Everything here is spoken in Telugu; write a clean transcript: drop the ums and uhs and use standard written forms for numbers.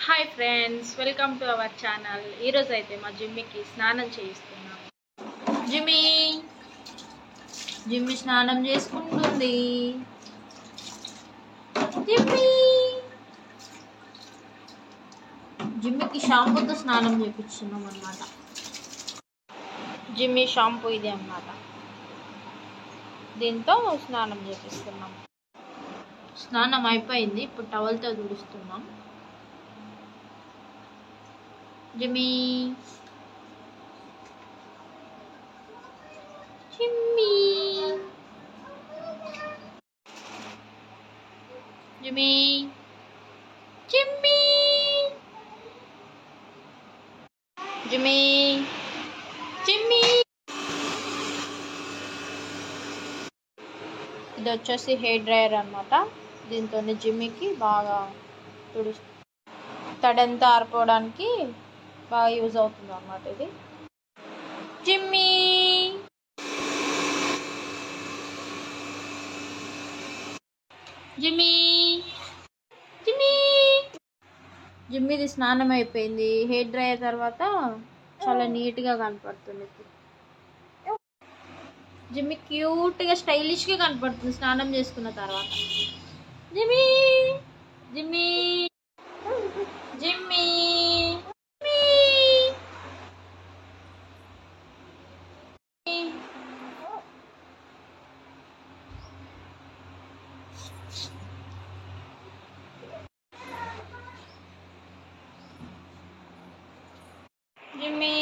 Hi friends, welcome to our channel. ఈరోజు అయితే మా జిమ్మికి స్నానం చేయిస్తున్నాం. జిమ్మి జిమ్మి స్నానం చేసుకుంటుంది. జిమ్మికి షాంపూతో స్నానం చేయించున్నాం అన్నమాట. జిమ్మి షాంపూ ఇది అన్నమాట. దీంతో స్నానం చేపిస్తున్నాం. స్నానం అయిపోయింది, ఇప్పుడు టవల్తో తుడుస్తున్నాం. జిమ్మి జిమ్మి జిమ్మి జిమ్మి జిమ్మి జిమ్మి ఇది వచ్చేసి హెయిర్ డ్రైయర్ అన్నమాట. దీంతో జిమ్మికి బాగా తడంతా ఆరిపోవడానికి బాగా యూజ్ అవుతుంది అన్నమాట. ఇది జిమ్మి జిమ్మి జిమ్మి జిమ్మిది స్నానం అయిపోయింది. హెయిర్ డ్రైయర్ తర్వాత చాలా నీట్గా కనపడుతుంది. జిమ్మి క్యూట్గా స్టైలిష్గా కనపడుతుంది స్నానం చేసుకున్న తర్వాత. జిమ్మి జిమ్మి జిమ్మి జిమ్మి